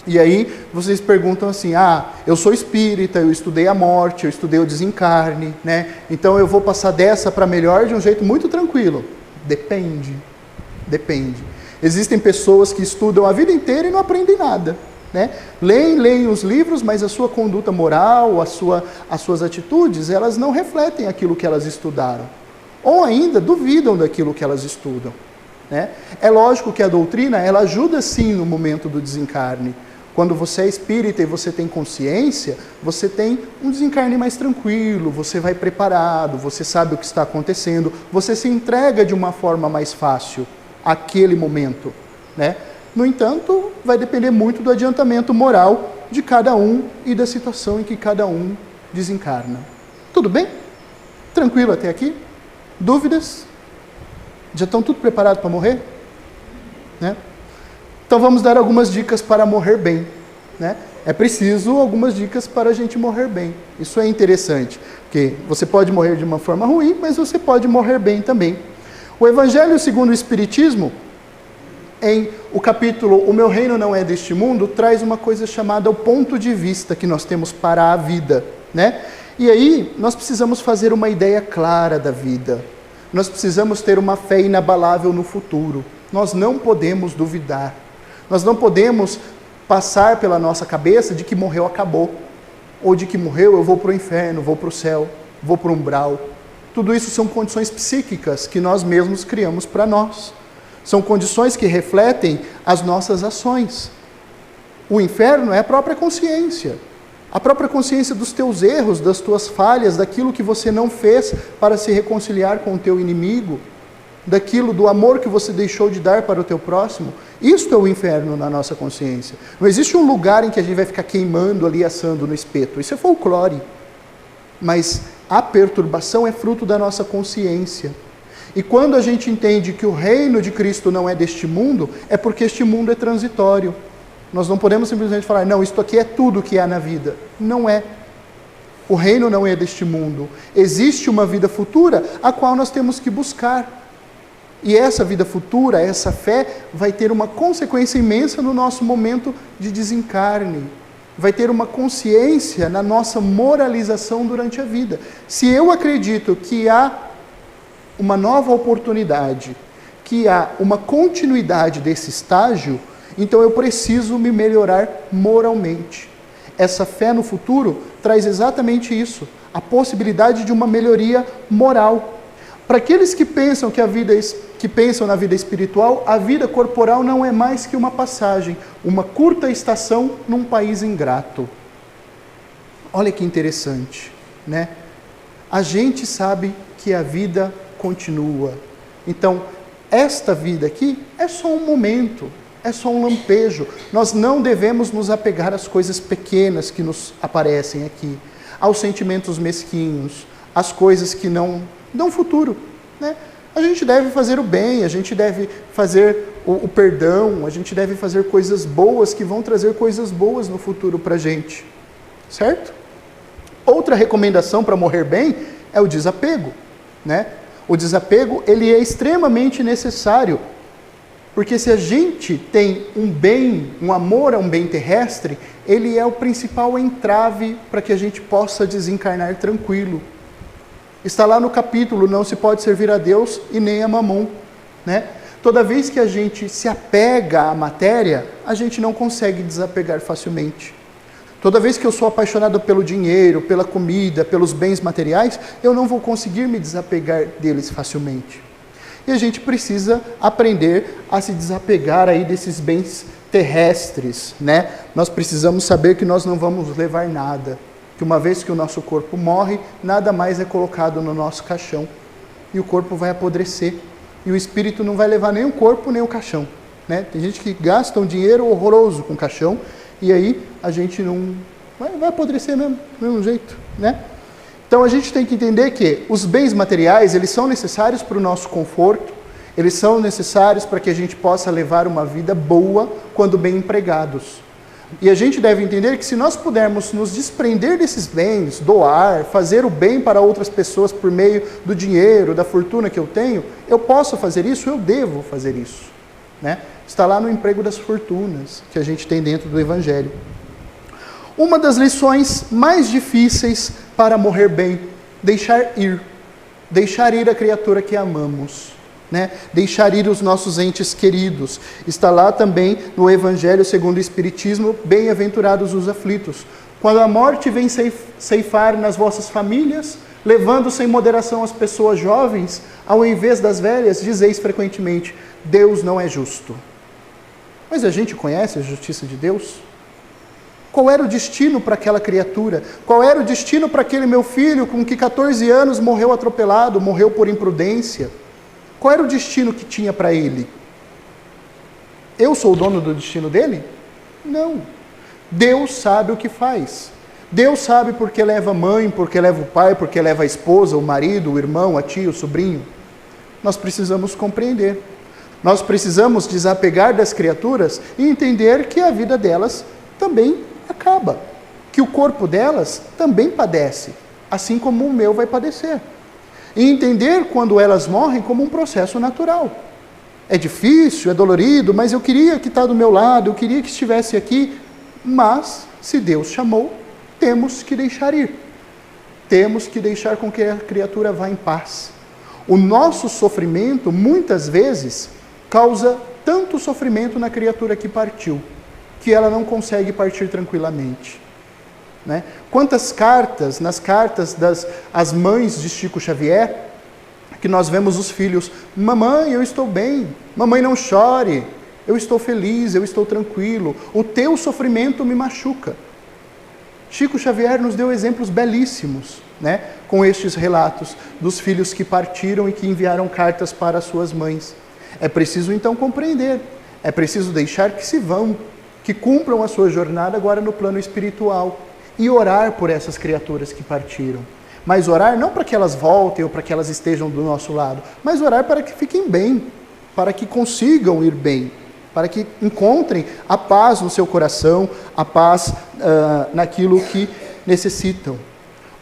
E aí vocês perguntam assim, eu sou espírita, eu estudei a morte, eu estudei o desencarne, né? Então eu vou passar dessa para melhor de um jeito muito tranquilo. Depende. Existem pessoas que estudam a vida inteira e não aprendem nada, né? Leem os livros, mas a sua conduta moral, as suas atitudes, elas não refletem aquilo que elas estudaram. Ou ainda duvidam daquilo que elas estudam, né? É lógico que a doutrina, ela ajuda sim no momento do desencarne. Quando você é espírita e você tem consciência, você tem um desencarne mais tranquilo, você vai preparado, você sabe o que está acontecendo, você se entrega de uma forma mais fácil àquele momento, né? No entanto, vai depender muito do adiantamento moral de cada um e da situação em que cada um desencarna. Tudo bem? Tranquilo até aqui? Dúvidas? Já estão tudo preparado para morrer? Né? Então vamos dar algumas dicas para morrer bem, né? É preciso algumas dicas para a gente morrer bem. Isso é interessante, porque você pode morrer de uma forma ruim, mas você pode morrer bem também. O Evangelho segundo o Espiritismo, em o capítulo O Meu Reino Não É Deste Mundo, traz uma coisa chamada o ponto de vista que nós temos para a vida, né? E aí nós precisamos fazer uma ideia clara da vida. Nós precisamos ter uma fé inabalável no futuro. Nós não podemos duvidar. Nós não podemos passar pela nossa cabeça de que morreu, acabou. Ou de que morreu, eu vou para o inferno, vou para o céu, vou para o umbral. Tudo isso são condições psíquicas que nós mesmos criamos para nós. São condições que refletem as nossas ações. O inferno é a própria consciência. A própria consciência dos teus erros, das tuas falhas, daquilo que você não fez para se reconciliar com o teu inimigo, do amor que você deixou de dar para o teu próximo. Isto é o inferno na nossa consciência. Não existe um lugar em que a gente vai ficar queimando ali, assando no espeto. Isso é folclore. Mas a perturbação é fruto da nossa consciência. E quando a gente entende que o reino de Cristo não é deste mundo, é porque este mundo é transitório. Nós não podemos simplesmente falar, não, isto aqui é tudo que há na vida. Não é. O reino não é deste mundo. Existe uma vida futura, a qual nós temos que buscar. E essa vida futura, essa fé, vai ter uma consequência imensa no nosso momento de desencarne. Vai ter uma consciência na nossa moralização durante a vida. Se eu acredito que há uma nova oportunidade, que há uma continuidade desse estágio, então eu preciso me melhorar moralmente. Essa fé no futuro traz exatamente isso, a possibilidade de uma melhoria moral. Para aqueles que pensam na vida espiritual, a vida corporal não é mais que uma passagem, uma curta estação num país ingrato. Olha que interessante, né? A gente sabe que a vida continua. Então, esta vida aqui é só um momento, é só um lampejo. Nós não devemos nos apegar às coisas pequenas que nos aparecem aqui, aos sentimentos mesquinhos, às coisas que não dão futuro, né? A gente deve fazer o bem, a gente deve fazer o perdão, a gente deve fazer coisas boas que vão trazer coisas boas no futuro para a gente, certo? Outra recomendação para morrer bem é o desapego, né? O desapego, ele é extremamente necessário, porque se a gente tem um bem, um amor a um bem terrestre, ele é o principal entrave para que a gente possa desencarnar tranquilo. Está lá no capítulo, não se pode servir a Deus e nem a Mamon, né? Toda vez que a gente se apega à matéria, a gente não consegue desapegar facilmente. Toda vez que eu sou apaixonado pelo dinheiro, pela comida, pelos bens materiais, eu não vou conseguir me desapegar deles facilmente. E a gente precisa aprender a se desapegar aí desses bens terrestres, né? Nós precisamos saber que nós não vamos levar nada. Que uma vez que o nosso corpo morre, nada mais é colocado no nosso caixão. E o corpo vai apodrecer. E o espírito não vai levar nem o corpo, nem o caixão, né? Tem gente que gasta um dinheiro horroroso com o caixão e aí a gente não vai apodrecer mesmo, do mesmo jeito, né? Então a gente tem que entender que os bens materiais, eles são necessários para o nosso conforto, eles são necessários para que a gente possa levar uma vida boa quando bem empregados. E a gente deve entender que se nós pudermos nos desprender desses bens, doar, fazer o bem para outras pessoas por meio do dinheiro, da fortuna que eu tenho, eu posso fazer isso, eu devo fazer isso, né? Está lá no emprego das fortunas que a gente tem dentro do Evangelho. Uma das lições mais difíceis para morrer bem, deixar ir a criatura que amamos, né? Deixar ir os nossos entes queridos. Está lá também no Evangelho segundo o Espiritismo, bem-aventurados os aflitos. Quando a morte vem ceifar nas vossas famílias, levando sem moderação as pessoas jovens, ao invés das velhas, dizeis frequentemente, Deus não é justo. Mas a gente conhece a justiça de Deus? Qual era o destino para aquela criatura? Qual era o destino para aquele meu filho com que 14 anos morreu atropelado, morreu por imprudência? Qual era o destino que tinha para ele? Eu sou o dono do destino dele? Não. Deus sabe o que faz. Deus sabe porque leva a mãe, porque leva o pai, porque leva a esposa, o marido, o irmão, a tia, o sobrinho. Nós precisamos compreender. Nós precisamos desapegar das criaturas e entender que a vida delas também acaba. Que o corpo delas também padece, assim como o meu vai padecer. E entender quando elas morrem como um processo natural. É difícil, é dolorido, mas eu queria que está do meu lado, eu queria que estivesse aqui. Mas, se Deus chamou, temos que deixar ir. Temos que deixar com que a criatura vá em paz. O nosso sofrimento, muitas vezes, causa tanto sofrimento na criatura que partiu, que ela não consegue partir tranquilamente. Né? Quantas cartas, nas cartas das as mães de Chico Xavier, que nós vemos os filhos, mamãe, eu estou bem, mamãe não chore, eu estou feliz, eu estou tranquilo, o teu sofrimento me machuca. Chico Xavier nos deu exemplos belíssimos, né? Com estes relatos dos filhos que partiram e que enviaram cartas para as suas mães. É preciso então compreender, é preciso deixar que se vão, que cumpram a sua jornada agora no plano espiritual e orar por essas criaturas que partiram. Mas orar não para que elas voltem ou para que elas estejam do nosso lado, mas orar para que fiquem bem, para que consigam ir bem, para que encontrem a paz no seu coração, a paz naquilo que necessitam.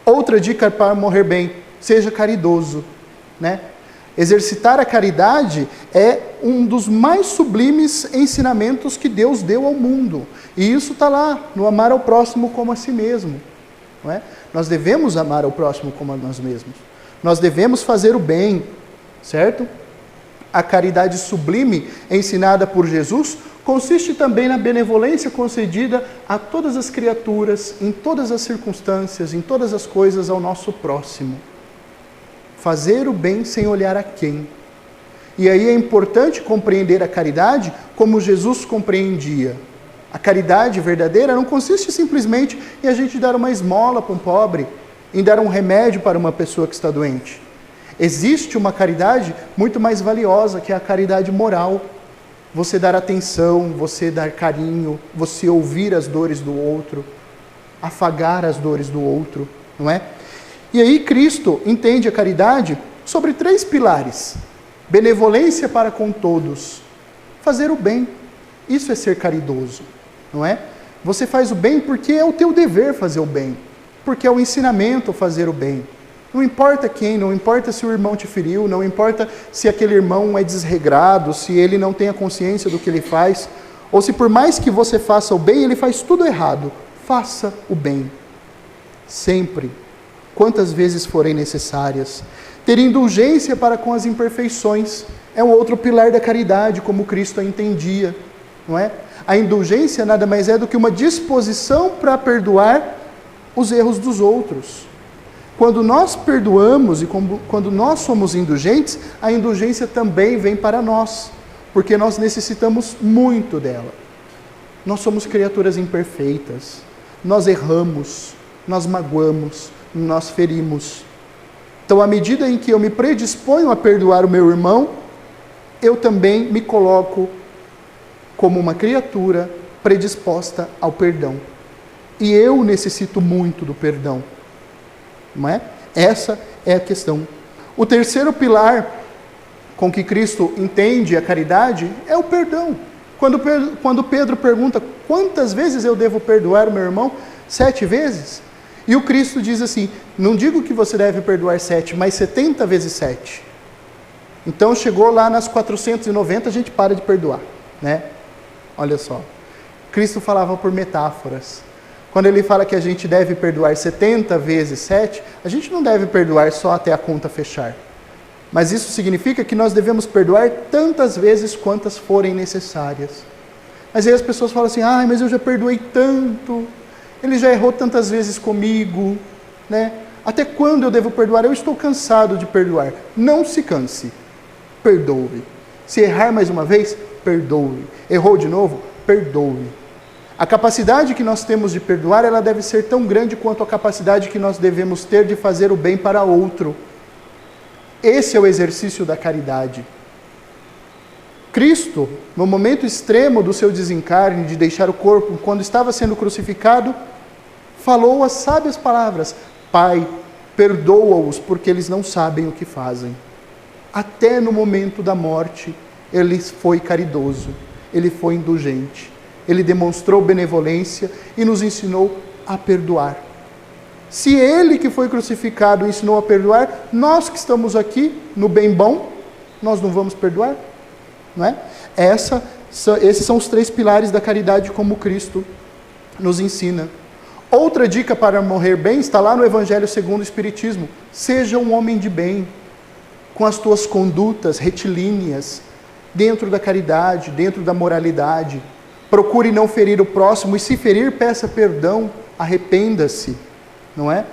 Outra dica para morrer bem, seja caridoso, né? Exercitar a caridade é um dos mais sublimes ensinamentos que Deus deu ao mundo. E isso está lá, no amar ao próximo como a si mesmo. Não é? Nós devemos amar ao próximo como a nós mesmos. Nós devemos fazer o bem, certo? A caridade sublime ensinada por Jesus consiste também na benevolência concedida a todas as criaturas, em todas as circunstâncias, em todas as coisas ao nosso próximo. Fazer o bem sem olhar a quem. E aí é importante compreender a caridade como Jesus compreendia. A caridade verdadeira não consiste simplesmente em a gente dar uma esmola para um pobre, em dar um remédio para uma pessoa que está doente. Existe uma caridade muito mais valiosa, que é a caridade moral. Você dar atenção, você dar carinho, você ouvir as dores do outro, afagar as dores do outro, não é? E aí Cristo entende a caridade sobre 3 pilares. Benevolência para com todos. Fazer o bem. Isso é ser caridoso, não é? Você faz o bem porque é o teu dever fazer o bem. Porque é o ensinamento fazer o bem. Não importa quem, não importa se o irmão te feriu, não importa se aquele irmão é desregrado, se ele não tem a consciência do que ele faz, ou se por mais que você faça o bem, ele faz tudo errado. Faça o bem. Sempre. Quantas vezes forem necessárias. Ter indulgência para com as imperfeições é um outro pilar da caridade, como Cristo a entendia, não é? A indulgência nada mais é do que uma disposição para perdoar os erros dos outros. Quando nós perdoamos e quando nós somos indulgentes, a indulgência também vem para nós, porque nós necessitamos muito dela. Nós somos criaturas imperfeitas, nós erramos, nós magoamos, nós ferimos. Então, à medida em que eu me predisponho a perdoar o meu irmão, eu também me coloco como uma criatura predisposta ao perdão. E eu necessito muito do perdão. Não é? Essa é a questão. O terceiro pilar com que Cristo entende a caridade é o perdão. Quando Pedro pergunta, quantas vezes eu devo perdoar o meu irmão? 7 vezes? E o Cristo diz assim, não digo que você deve perdoar 7, mas 70 vezes 7. Então chegou lá nas 490, a gente para de perdoar, né? Olha só. Cristo falava por metáforas. Quando ele fala que a gente deve perdoar 70 vezes 7, a gente não deve perdoar só até a conta fechar. Mas isso significa que nós devemos perdoar tantas vezes quantas forem necessárias. Mas aí as pessoas falam assim, mas eu já perdoei tanto, ele já errou tantas vezes comigo, né? Até quando eu devo perdoar? Eu estou cansado de perdoar. Não se canse, perdoe. Se errar mais uma vez, perdoe. Errou de novo, perdoe. A capacidade que nós temos de perdoar, ela deve ser tão grande quanto a capacidade que nós devemos ter de fazer o bem para outro. Esse é o exercício da caridade. Cristo, no momento extremo do seu desencarne, de deixar o corpo, quando estava sendo crucificado, falou as sábias palavras, Pai, perdoa-os porque eles não sabem o que fazem. Até no momento da morte, ele foi caridoso, ele foi indulgente, ele demonstrou benevolência e nos ensinou a perdoar. Se ele que foi crucificado ensinou a perdoar, nós que estamos aqui no bem bom, nós não vamos perdoar? Não é? Esses são os 3 pilares da caridade como Cristo nos ensina. Outra dica para morrer bem está lá no Evangelho segundo o Espiritismo. Seja um homem de bem, com as tuas condutas retilíneas, dentro da caridade, dentro da moralidade. Procure não ferir o próximo e se ferir, peça perdão, arrependa-se. Não é?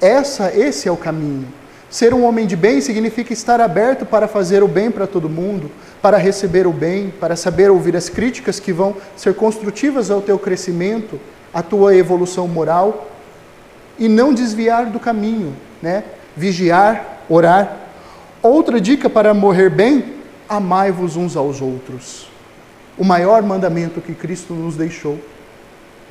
Esse é o caminho. Ser um homem de bem significa estar aberto para fazer o bem para todo mundo, para receber o bem, para saber ouvir as críticas que vão ser construtivas ao teu crescimento, à tua evolução moral, e não desviar do caminho, né? Vigiar, orar. Outra dica para morrer bem, amai-vos uns aos outros. O maior mandamento que Cristo nos deixou,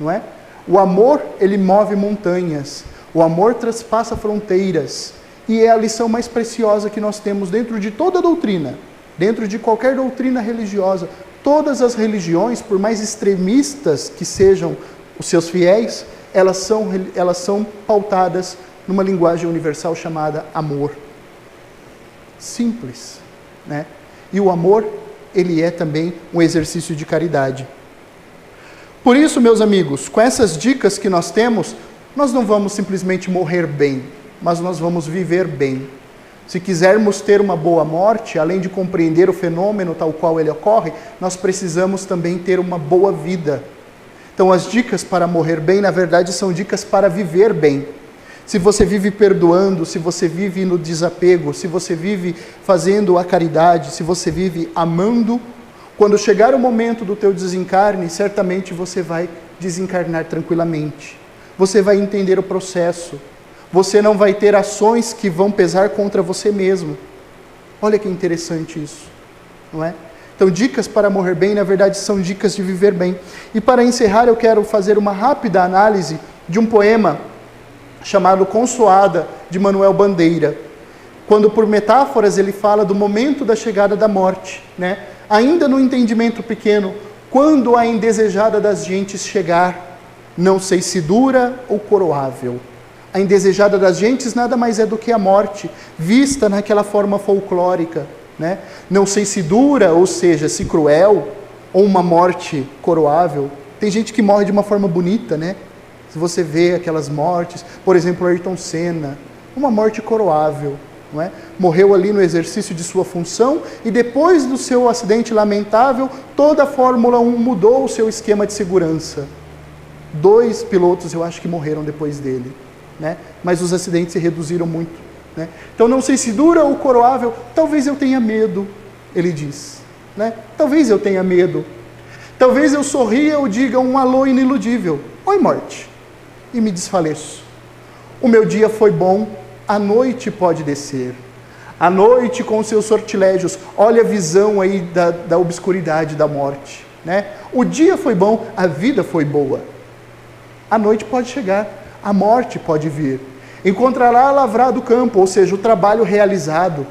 não é? O amor, ele move montanhas. O amor transpassa fronteiras. E é a lição mais preciosa que nós temos dentro de toda a doutrina, dentro de qualquer doutrina religiosa. Todas as religiões, por mais extremistas que sejam os seus fiéis, elas são pautadas numa linguagem universal chamada amor. Simples, né? E o amor, ele é também um exercício de caridade. Por isso, meus amigos, com essas dicas que nós temos, nós não vamos simplesmente morrer bem, mas nós vamos viver bem. Se quisermos ter uma boa morte, além de compreender o fenômeno tal qual ele ocorre, nós precisamos também ter uma boa vida. Então, as dicas para morrer bem, na verdade, são dicas para viver bem. Se você vive perdoando, se você vive no desapego, se você vive fazendo a caridade, se você vive amando, quando chegar o momento do teu desencarne, certamente você vai desencarnar tranquilamente. Você vai entender o processo. Você não vai ter ações que vão pesar contra você mesmo. Olha que interessante isso, não é? Então, dicas para morrer bem, na verdade, são dicas de viver bem. E para encerrar, eu quero fazer uma rápida análise de um poema chamado Consoada, de Manuel Bandeira. Quando, por metáforas, ele fala do momento da chegada da morte, né? Ainda no entendimento pequeno, quando a indesejada das gentes chegar, não sei se dura ou coroável. A indesejada das gentes nada mais é do que a morte, vista naquela forma folclórica, né? Não sei se dura, ou seja, se cruel, ou uma morte coroável. Tem gente que morre de uma forma bonita, né? Se você vê aquelas mortes, por exemplo, Ayrton Senna, uma morte coroável, não é? Morreu ali no exercício de sua função e depois do seu acidente lamentável, toda a Fórmula 1 mudou o seu esquema de segurança. 2 pilotos eu acho que morreram depois dele, né? Mas os acidentes se reduziram muito, né? Então não sei se dura ou coroável, talvez eu tenha medo, ele diz, né? Talvez eu tenha medo. Talvez eu sorria ou diga um alô iniludível. Oi, morte. E me desfaleço. O meu dia foi bom, a noite pode descer. A noite com seus sortilégios, olha a visão aí da obscuridade da morte. né? O dia foi bom, a vida foi boa. A noite pode chegar, a morte pode vir. Encontrará lavrado o campo, ou seja, o trabalho realizado,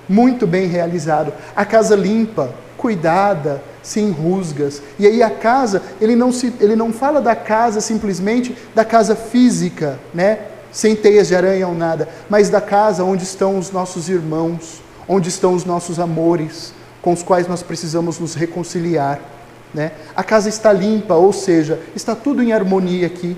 muito bem realizado. A casa limpa, cuidada, sem rusgas. E aí a casa, ele não fala da casa simplesmente da casa física, né? Sem teias de aranha ou nada, mas da casa onde estão os nossos irmãos, onde estão os nossos amores, com os quais nós precisamos nos reconciliar, né? A casa está limpa, ou seja, está tudo em harmonia aqui.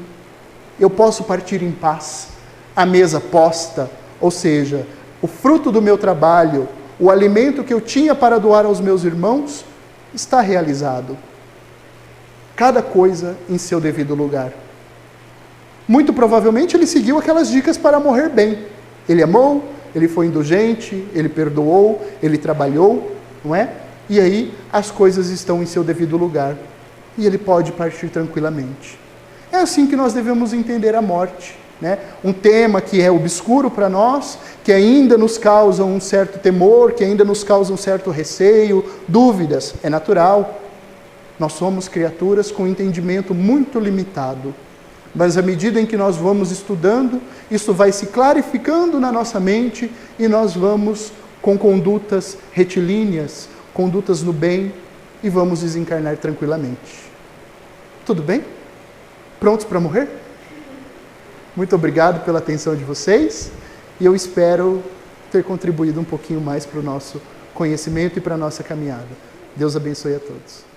Eu posso partir em paz. A mesa posta, ou seja, o fruto do meu trabalho, o alimento que eu tinha para doar aos meus irmãos, está realizado. Cada coisa em seu devido lugar. Muito provavelmente ele seguiu aquelas dicas para morrer bem. Ele amou, ele foi indulgente, ele perdoou, ele trabalhou, não é? E aí as coisas estão em seu devido lugar. E ele pode partir tranquilamente. É assim que nós devemos entender a morte, né? Um tema que é obscuro para nós, que ainda nos causa um certo temor, que ainda nos causa um certo receio, dúvidas. É natural. Nós somos criaturas com entendimento muito limitado. Mas à medida em que nós vamos estudando, isso vai se clarificando na nossa mente e nós vamos com condutas retilíneas, condutas no bem e vamos desencarnar tranquilamente. Tudo bem? Prontos para morrer? Muito obrigado pela atenção de vocês e eu espero ter contribuído um pouquinho mais para o nosso conhecimento e para a nossa caminhada. Deus abençoe a todos.